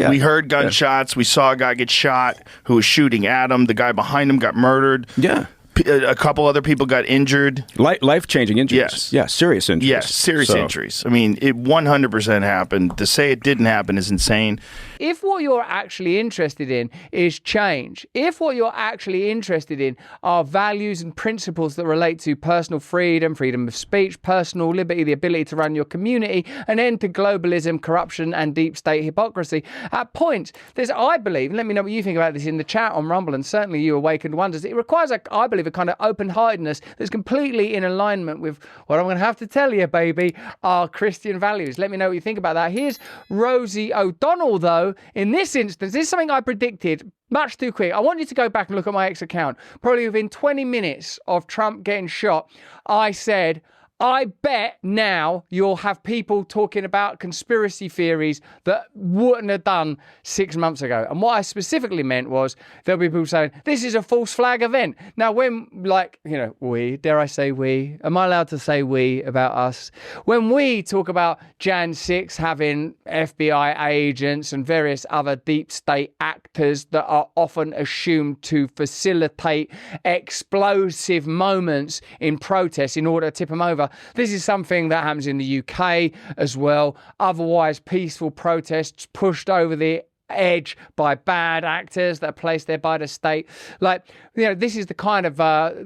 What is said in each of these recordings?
We heard gunshots. We saw a guy get shot who was shooting at him. The guy behind him got murdered. Yeah. A couple other people got injured. Life-changing injuries. Yes. Yeah, serious injuries. Yes, serious injuries. I mean, it 100% happened. To say it didn't happen is insane. If what you're actually interested in is change, if what you're actually interested in are values and principles that relate to personal freedom, freedom of speech, personal liberty, the ability to run your community, an end to globalism, corruption, and deep state hypocrisy, at points, I believe, and let me know what you think about this in the chat on Rumble, and certainly you Awakened Wonders, it requires, I believe, a kind of open-heartedness that's completely in alignment with what I'm going to have to tell you, baby, our Christian values. Let me know what you think about that. Here's Rosie O'Donnell, though. In this instance, this is something I predicted much too quick. I want you to go back and look at my X account. Probably within 20 minutes of Trump getting shot, I said, I bet now you'll have people talking about conspiracy theories that wouldn't have done 6 months ago. And what I specifically meant was there'll be people saying, this is a false flag event. Now, when, dare I say we? Am I allowed to say we about us? When we talk about Jan 6 having FBI agents and various other deep state actors that are often assumed to facilitate explosive moments in protests in order to tip them over, this is something that happens in the UK as well. Otherwise peaceful protests pushed over the edge by bad actors that are placed there by the state. This is the kind of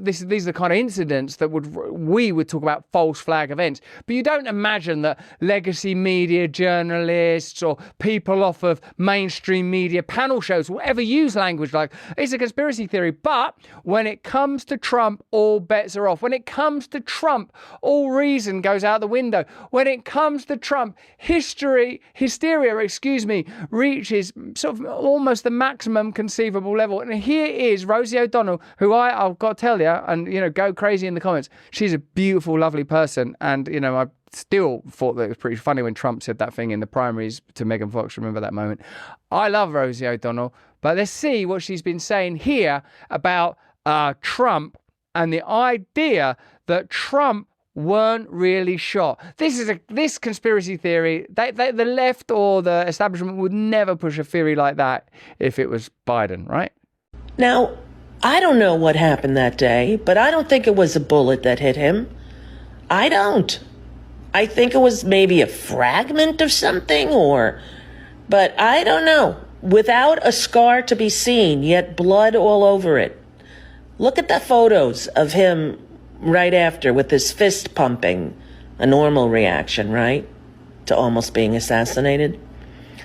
these are the kind of incidents that we would talk about false flag events. But you don't imagine that legacy media journalists or people off of mainstream media panel shows will ever use language like it's a conspiracy theory. But when it comes to Trump, all bets are off. When it comes to Trump, all reason goes out the window. When it comes to Trump, hysteria, reaches sort of almost the maximum conceivable level. And here is Rosie O'Donnell, who I've got to tell you, and go crazy in the comments. She's a beautiful, lovely person, and I still thought that it was pretty funny when Trump said that thing in the primaries to Megan Fox. Remember that moment? I love Rosie O'Donnell, but let's see what she's been saying here about Trump and the idea that Trump weren't really shot. This conspiracy theory, the left or the establishment would never push a theory like that if it was Biden, right? Now, I don't know what happened that day, but I don't think it was a bullet that hit him. I don't. I think it was maybe a fragment of something but I don't know. Without a scar to be seen, yet blood all over it. Look at the photos of him right after with his fist pumping, a normal reaction, right? To almost being assassinated.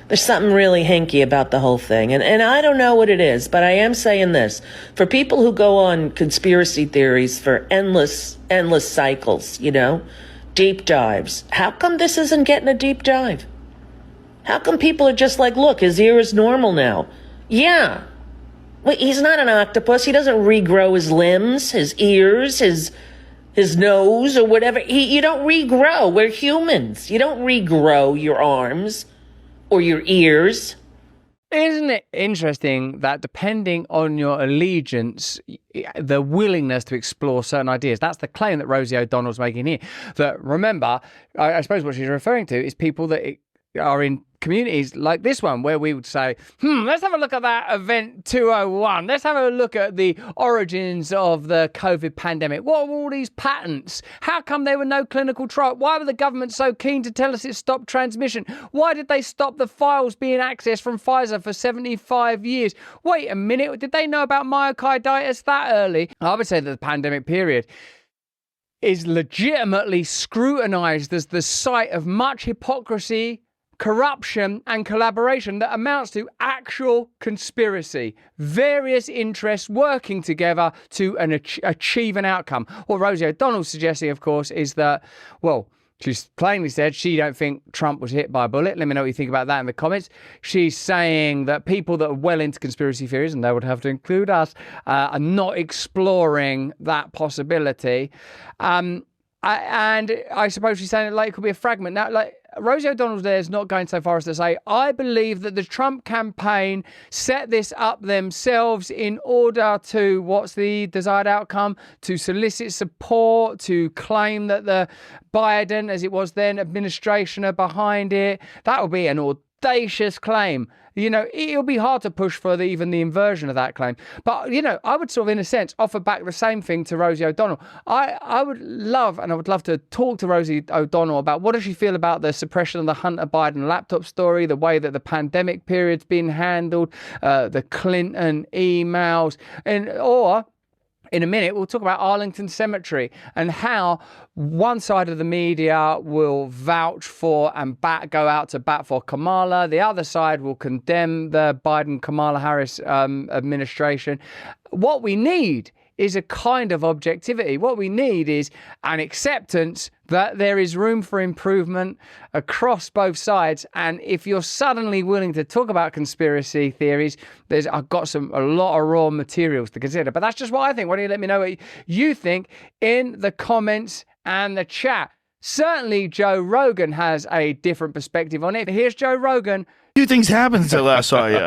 There's something really hinky about the whole thing. And I don't know what it is, but I am saying this. For people who go on conspiracy theories for endless cycles, deep dives, how come this isn't getting a deep dive? How come people are just like, look, his ear is normal now? Yeah. Wait, he's not an octopus. He doesn't regrow his limbs, his ears, his nose or whatever. You don't regrow. We're humans. You don't regrow your arms or your ears. Isn't it interesting that depending on your allegiance, the willingness to explore certain ideas, that's the claim that Rosie O'Donnell's making here. That, remember, I suppose what she's referring to is people that are in communities like this one, where we would say, let's have a look at that event 201. Let's have a look at the origins of the COVID pandemic. What were all these patents? How come there were no clinical trials? Why were the government so keen to tell us it stopped transmission? Why did they stop the files being accessed from Pfizer for 75 years? Wait a minute, did they know about myocarditis that early? I would say that the pandemic period is legitimately scrutinized as the site of much hypocrisy, corruption and collaboration that amounts to actual conspiracy. Various interests working together to achieve an outcome. What Rosie O'Donnell's suggesting, of course, is that, she's plainly said she don't think Trump was hit by a bullet. Let me know what you think about that in the comments. She's saying that people that are well into conspiracy theories, and they would have to include us, are not exploring that possibility. And I suppose she's saying it could be a fragment. Now, Rosie O'Donnell there is not going so far as to say, I believe that the Trump campaign set this up themselves in order to, what's the desired outcome? To solicit support, to claim that the Biden, as it was then, administration are behind it. That would be an audacious claim. You know, it'll be hard to push for even the inversion of that claim. But, you know, I would sort of, in a sense, offer back the same thing to Rosie O'Donnell. I would love to talk to Rosie O'Donnell about what does she feel about the suppression of the Hunter Biden laptop story, the way that the pandemic period's been handled, the Clinton emails, or in a minute, we'll talk about Arlington Cemetery and how one side of the media will vouch for and go out to bat for Kamala. The other side will condemn the Biden-Kamala Harris administration. What we need is a kind of objectivity. What we need is an acceptance that there is room for improvement across both sides. And if you're suddenly willing to talk about conspiracy theories, I've got a lot of raw materials to consider. But that's just what I think. Why don't you let me know what you think in the comments and the chat? Certainly, Joe Rogan has a different perspective on it. Here's Joe Rogan. Few things happened since I last saw you.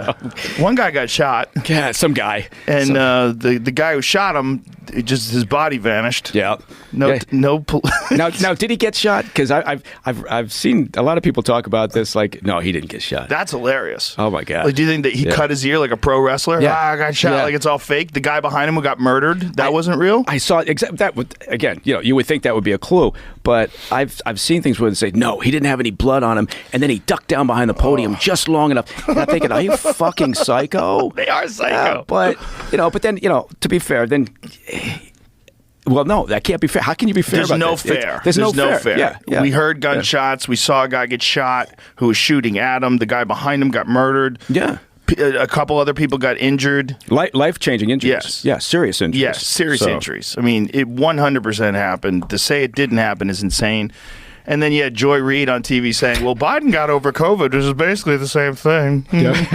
One guy got shot. Yeah, some guy. And the guy who shot him, his body vanished. Yeah. No. Now, did he get shot? Because I've seen a lot of people talk about this. Like, no, he didn't get shot. That's hilarious. Oh my God. Like, do you think that he cut his ear like a pro wrestler? Yeah. I got shot. Yeah. Like it's all fake. The guy behind him who got murdered, that wasn't real. I saw that. Again, you know, you would think that would be a clue, but I've seen things where they say no, he didn't have any blood on him, and then he ducked down behind the podium just long enough. And I'm thinking, are you fucking psycho? They are psycho. But then to be fair, then. Well, no, that can't be fair. How can you be fair There's about no this? fair. There's no fair. Yeah. We heard gunshots. We saw a guy get shot who was shooting at him. The guy behind him got murdered. Yeah. A couple other people got injured. Life-changing injuries. Yes. Yeah, serious injuries. Yes, serious injuries. I mean, it 100% happened. To say it didn't happen is insane. And then you had Joy Reid on TV saying, well, Biden got over COVID, which is basically the same thing. Yeah.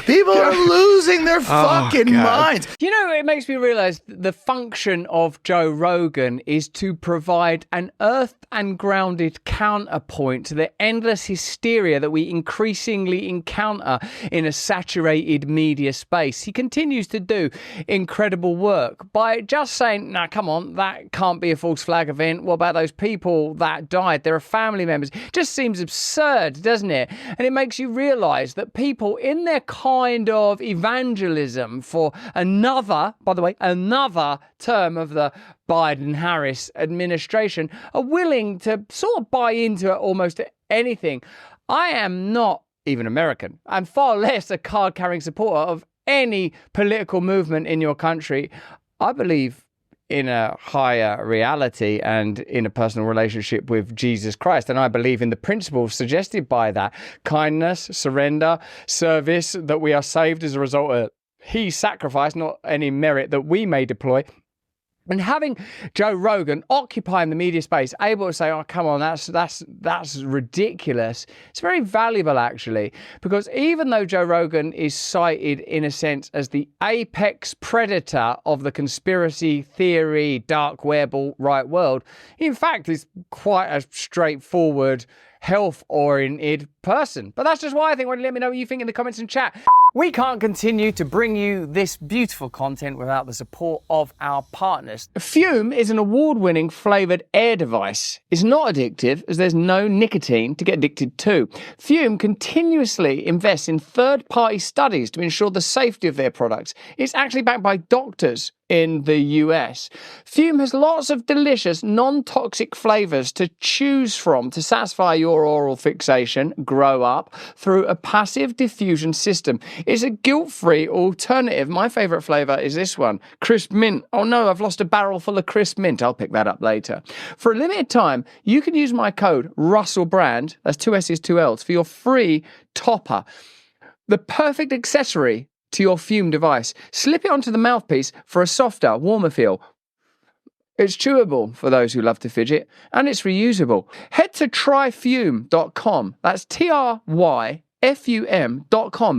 People are losing their fucking minds. You know, it makes me realize the function of Joe Rogan is to provide an earth and grounded counterpoint to the endless hysteria that we increasingly encounter in a saturated media space. He continues to do incredible work by just saying, nah, come on, that can't be a false flag event. What about those people that died? There are family members. It just seems absurd, doesn't it? And it makes you realize that people in their kind of evangelism for another term of the Biden-Harris administration are willing to sort of buy into almost anything. I am not even American, and far less a card-carrying supporter of any political movement in your country. I believe in a higher reality and in a personal relationship with Jesus Christ. And I believe in the principles suggested by that: kindness, surrender, service, that we are saved as a result of His sacrifice, not any merit that we may deploy. And having Joe Rogan occupying the media space, able to say, oh, come on, that's ridiculous. It's very valuable, actually, because even though Joe Rogan is cited, in a sense, as the apex predator of the conspiracy theory, dark web, alt-right world, he, in fact, is quite a straightforward, health-oriented person. But that's just why I think. Let me know what you think in the comments and chat. We can't continue to bring you this beautiful content without the support of our partners. Fume is an award-winning flavoured air device. It's not addictive, as there's no nicotine to get addicted to. Fume continuously invests in third-party studies to ensure the safety of their products. It's actually backed by doctors in the US. Fume has lots of delicious, non-toxic flavours to choose from to satisfy your oral fixation, grow up, through a passive diffusion system. It's a guilt-free alternative. My favourite flavour is this one, crisp mint. Oh no, I've lost a barrel full of crisp mint. I'll pick that up later. For a limited time, you can use my code RUSSELLBRAND, that's 2 S's, 2 L's, for your free topper. The perfect accessory to your Fume device. Slip it onto the mouthpiece for a softer, warmer feel. It's chewable for those who love to fidget, and it's reusable. Head to tryfume.com. That's TRYFUM.com.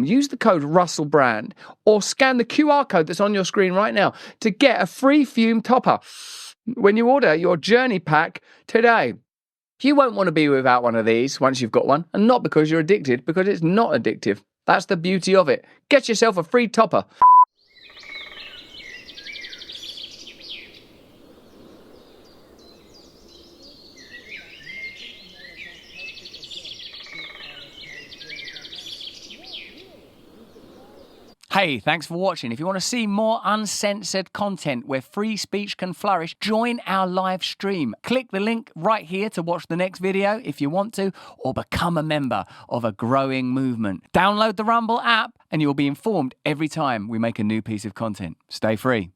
Use the code RUSSELLBRAND or scan the QR code that's on your screen right now to get a free Fume topper when you order your journey pack today. You won't want to be without one of these once you've got one, and not because you're addicted, because it's not addictive. That's the beauty of it. Get yourself a free topper. Hey, thanks for watching. If you want to see more uncensored content where free speech can flourish, join our live stream. Click the link right here to watch the next video if you want to, or become a member of a growing movement. Download the Rumble app and you'll be informed every time we make a new piece of content. Stay free.